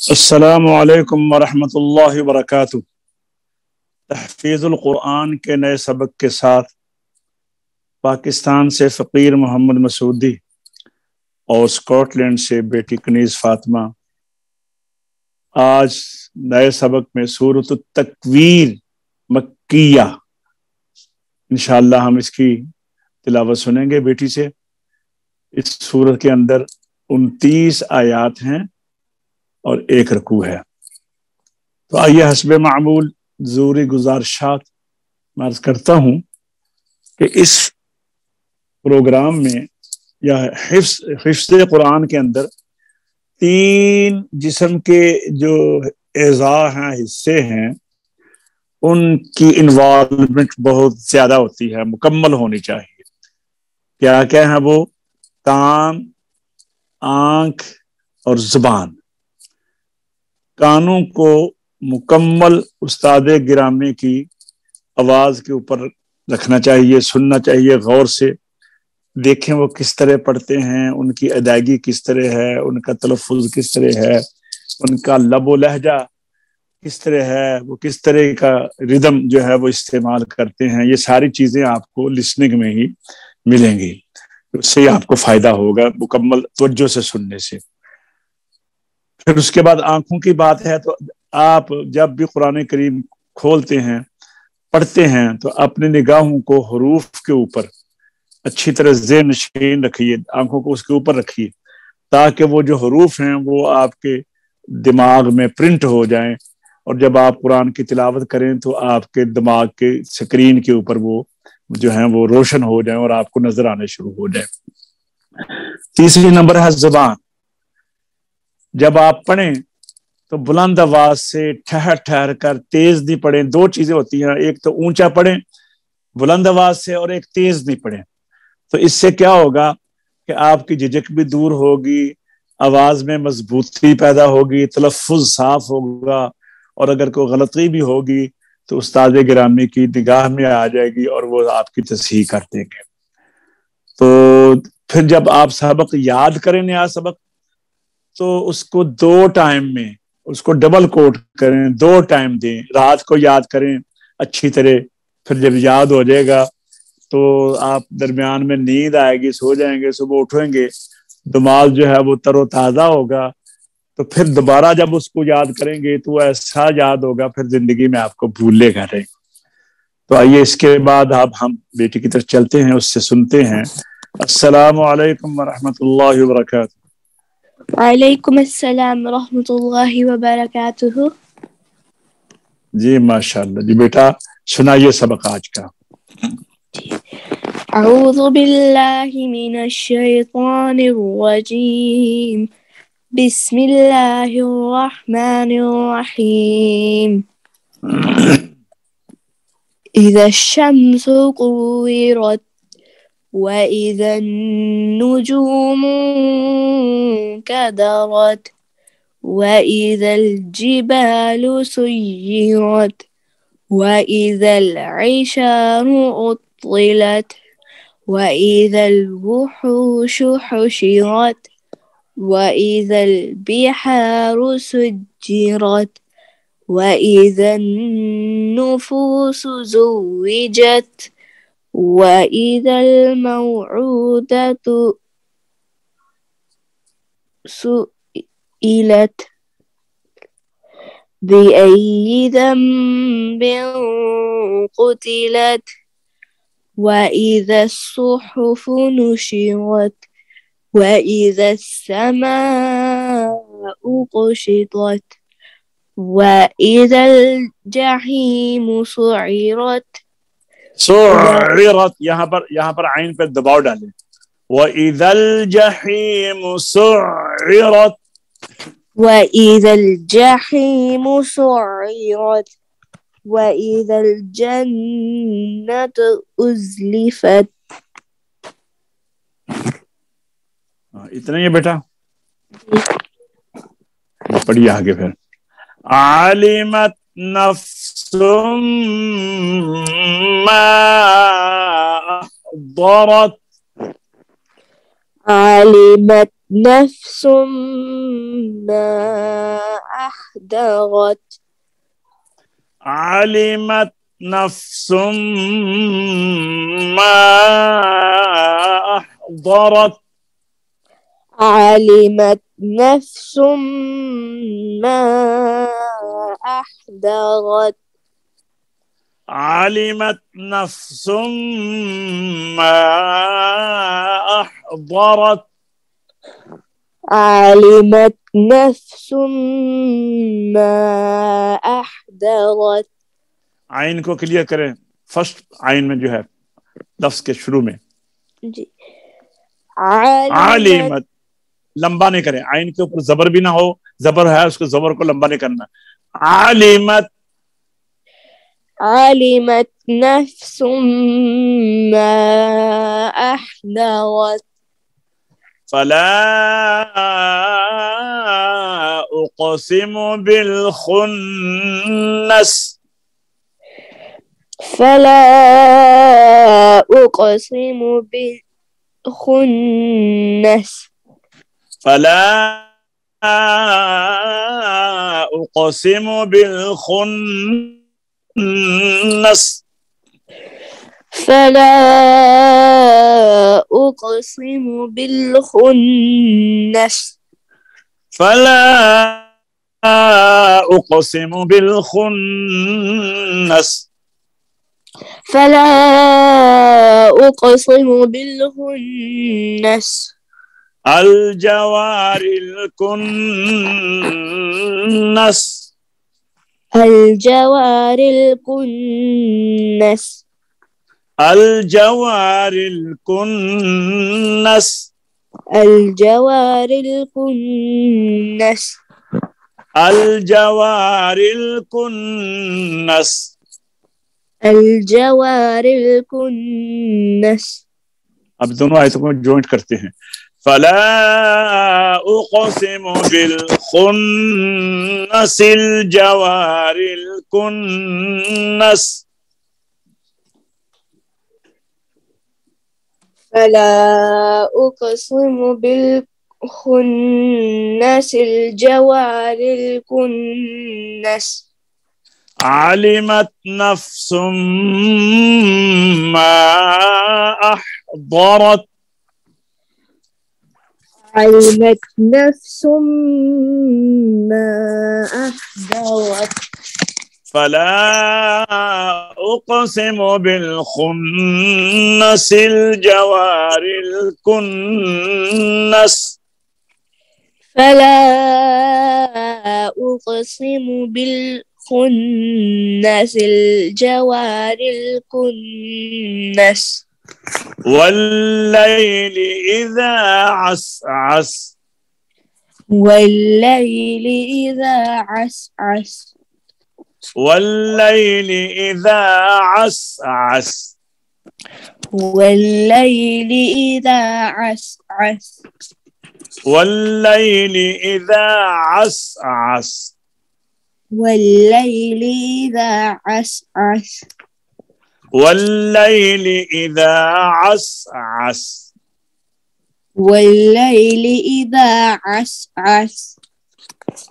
अस्सलामु अलैकुम वरहमतुल्लाहि वबरकातुह। तहफ़ीज़ुल कुरान के नए सबक के साथ पाकिस्तान से फ़कीर मोहम्मद मसूदी और स्कॉटलैंड से बेटी कनीज़ फातिमा आज नए सबक में सूरत तकवीर मक्किया इंशाअल्लाह हम इसकी तिलावत सुनेंगे बेटी से। इस सूरत के अंदर 29 आयात हैं और एक रकू है। तो आइए हस्बे मामूल ज़रूरी गुज़ारिशात मैं अर्ज़ करता हूँ कि इस प्रोग्राम में या हिफ्ज़ कुरान के अंदर 3 जिस्म के जो एज़ा हैं, हिस्से हैं, उनकी इन्वॉल्वमेंट बहुत ज़्यादा होती है, मुकम्मल होनी चाहिए। क्या क्या है वो? कान, आँख और ज़ुबान। कानों को मुकम्मल उस्ताद गिरामी की आवाज़ के ऊपर रखना चाहिए, सुनना चाहिए, गौर से देखें वो किस तरह पढ़ते हैं, उनकी अदायगी किस तरह है, उनका तलफ़ुज़ किस तरह है, उनका लबो लहजा किस तरह है, वो किस तरह का रिदम जो है वो इस्तेमाल करते हैं। ये सारी चीज़ें आपको लिसनिंग में ही मिलेंगी, उससे आपको फ़ायदा होगा मुकम्मल तवज्जो से सुनने से। फिर उसके बाद आंखों की बात है, तो आप जब भी कुरान करीम खोलते हैं, पढ़ते हैं, तो अपनी निगाहों को हरूफ के ऊपर अच्छी तरह ज़ेहन नशीन रखिए, आंखों को उसके ऊपर रखिए, ताकि वो जो हरूफ हैं वो आपके दिमाग में प्रिंट हो जाएं, और जब आप कुरान की तिलावत करें तो आपके दिमाग के स्क्रीन के ऊपर वो जो है वो रोशन हो जाए और आपको नजर आने शुरू हो जाए। तीसरी नंबर है ज़ुबान। जब आप पढ़ें तो बुलंद आवाज से ठहर ठहर कर, तेज नहीं पढ़ें। 2 चीजें होती हैं, एक तो ऊंचा पढ़ें बुलंद आवाज से, और एक तेज नहीं पढ़ें। तो इससे क्या होगा कि आपकी झिझक भी दूर होगी, आवाज में मजबूती पैदा होगी, तलफ़ुज़ साफ होगा, और अगर कोई गलती भी होगी तो उस्ताद गिरामी की निगाह में आ जाएगी और वो आपकी तस्हीह कर देंगे। तो फिर जब आप सबक याद करें, नया सबक, तो उसको 2 टाइम में उसको डबल कोट करें, 2 टाइम दें। रात को याद करें अच्छी तरह, फिर जब याद हो जाएगा तो आप दरमियान में नींद आएगी, सो जाएंगे, सुबह उठेंगे, दिमाग जो है वो तरोताज़ा होगा, तो फिर दोबारा जब उसको याद करेंगे तो ऐसा याद होगा, फिर जिंदगी में आपको भूलेगा नहीं। तो आइए इसके बाद अब हम बेटी की तरफ चलते हैं, उससे सुनते हैं। अस्सलामु अलैकुम वरहमतुल्लाहि वबरकातुहू। वालेकुम अस्सलाम रहमतुल्लाहि व बरकातुहू। जी माशाल्लाह। जी बेटा सुनाइए सबक आज का। अऊज़ु बिल्लाहि मिनश शैतानिर रजीम। बिस्मिल्लाहिर रहमानिर रहीम। इज़ा शम्सु कुविरत व इज़ा नुजूमु कदरत व इज़ल जिबालु सुय्यिरत व इज़ल इशारु उत्तिलत व इज़ल वुहूशु हुशिरत व इज़ल बिहारु सुज्जिरत व इज़न नुफूसु ज़ुव्विजत व इज़ल मौऊदतु सुइलत بأي ذنب قتلت وإذا الصحف نشرت وإذا السماء كشطت وإذا الجحيم سعرت। यहाँ पर आइन पे दबाव डालें। वइज़ल जहीम सुइरत, وإذا الجحيم سعرت وإذا الجنة أزلفت। इतना ही है बेटा, पढ़िए आगे फिर। आलिमत नफ्सुम मा अहदरत, علمت نفس ما أحضرت علمت نفس ما أحضرت علمت نفس ما أحضرت علمت نفس ما أحضرت علمت نفس ما أحضرت आइन को क्लियर करें फर्स्ट आइन में जो है लफ्ज के शुरू में जी علمت आलिमत लंबा नहीं करें आइन के ऊपर जबर भी ना हो जबर है उसको जबर को लंबा नहीं करना आलिमत علمت نفس ما أحضرت فلا أقسم بالخنس فلا أقسم بالخنس فلا أقسم بالخنس فلا أقسم بالخنس فلا أقسم بالخنس فلا أقسم بالخنس الجوار الكنس الجوار الكنس الجوار الكنس الجوار الكنس الجوار الكنس الجوار الكنس अब दोनों आयतों को जॉइंट करते हैं फला उक़सिमु बिलखुन्नसिल जवारिल कुन्नस فلا أقسم بالخنس الجوار الكنس علمت نفس ما أحضرت علمت نفس ما أحضرت فلا أقسم بالخنس الجوار الكنس فلا أقسم بالخنس الجوار الكنس والليل إذا عسعس والليل إذا عسعس والليل إذا عسعس والليل إذا عسعس والليل إذا عسعس والليل إذا عسعس والليل إذا عسعس والليل إذا عسعس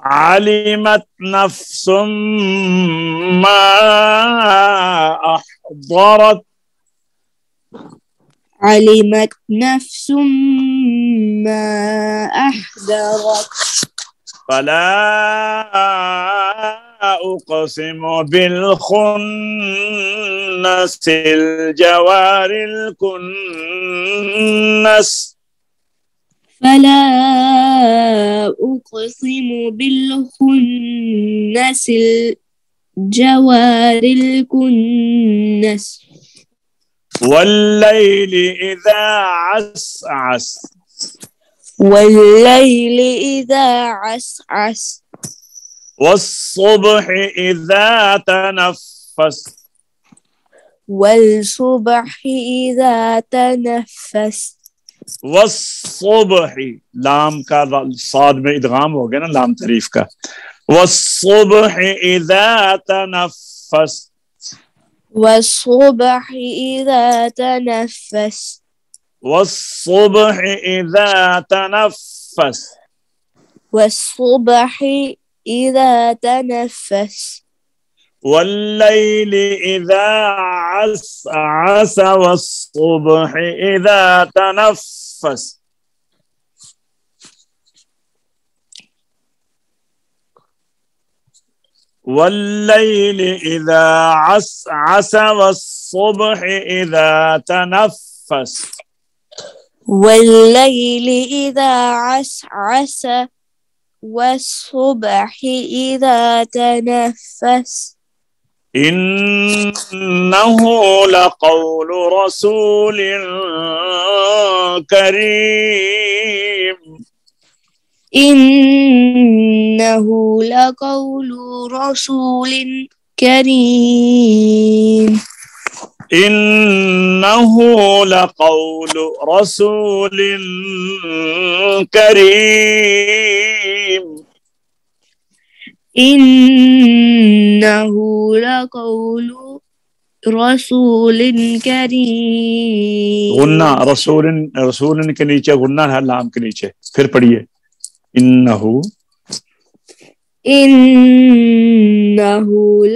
علمت نفس ما أحضرت علمت نفس ما أحضرت فلا أقسم بالخنس الجوار الكنس فلا أقسم بالخنس الجوار الكنس والليل إذا عسعس والليل إذا عسعس والصبح إذا تنفس والصبح إذا تنفس والصبح लाम का साद में इदगाम हो गया ना लाम तारीफ का والصبح إذا تنفس والصبح إذا تنفس والصبح إذا تنفس والصبح إذا تنفس والليل إذا عسعس والصبح إذا تنفس. والليل إذا عسعس والصبح إذا تنفس. والليل إذا عسعس والصبح إذا تنفس. إنه لقول رسول كريم. إنه لقول رسول كريم. إنه لقول رسول كريم. إنه لقول رسول كريم. غنہ رسول کے نیچے غنہ ہے لام کے نیچے. پھر پڑھیے إنه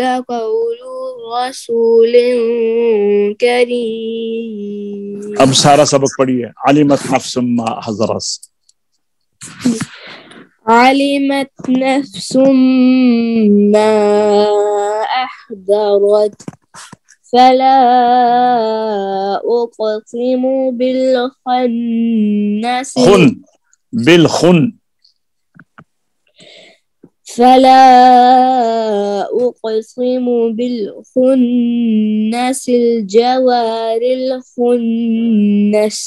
لقول رسول كريم. اب سارا سبق پڑھیے. علمت نفس ما حضرت. علمت نفس ما أحضرت فلا أقسم بالخنس. بالخن. فلا أقسم بالخنس الجوار الخنس.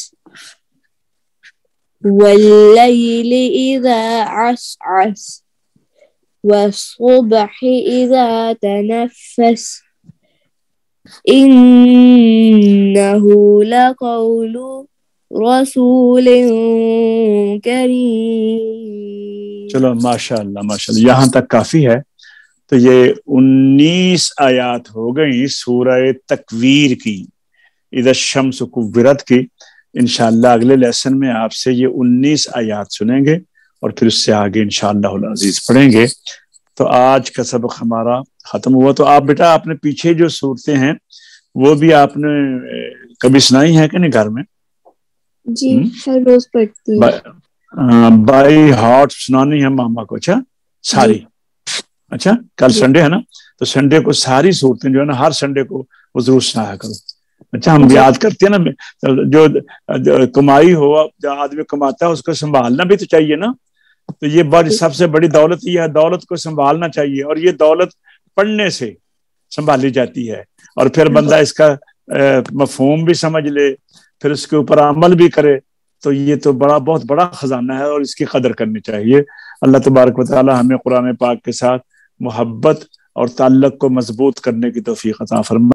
والليل إذا عسعس والصبح إذا تنفس. إنه لقول رسول کریم. چلو ماشاءاللہ ماشاءاللہ یہاں تک کافی ہے. تو یہ 19 آیات ہو گئی سورہ تکویر کی، اذا الشمس کورت کی. انشاءاللہ اگلے لیسن میں آپ سے یہ 19 آیات سنیں گے اور پھر اس سے آگے انشاءاللہ العزیز پڑھیں گے. تو آج کا سبق ہمارا ختم ہوا. تو آپ بیٹا آپ نے پیچھے جو صورتیں ہیں وہ بھی آپ نے کبھی سنائی ہیں کہ نہیں گھر میں؟ جی ہر روز پڑھتی ہوں. بائی ہارٹ سنانی ہے ماما کو. اچھا ساری. اچھا کل سنڈے ہے نا، تو سنڈے کو ساری صورتیں جو ہے نا ہر سنڈے کو وہ ضرور سنایا کرو. اچھا ہم یاد کرتے ہیں نا، جو کمائی ہو جو آدمی کماتا ہے اس کو سنبھالنا بھی تو چاہیے نا. تو یہ سب سے بڑی دولت یہ ہے، دولت کو سنبھالنا چاہیے. اور یہ دولت پڑھنے سے سنبھالی جاتی ہے. اور پھر بندہ اس کا مفہوم بھی سمجھ لے، پھر اس کے اوپر عمل بھی کرے. تو یہ تو بہت بڑا خزانہ ہے اور اس کی قدر کرنی چاہیے. اللہ تبارک و تعالی ہمیں قرآن پاک کے ساتھ محبت اور تعلق کو مضبوط کرنے کی توفیق عطا فرمائے.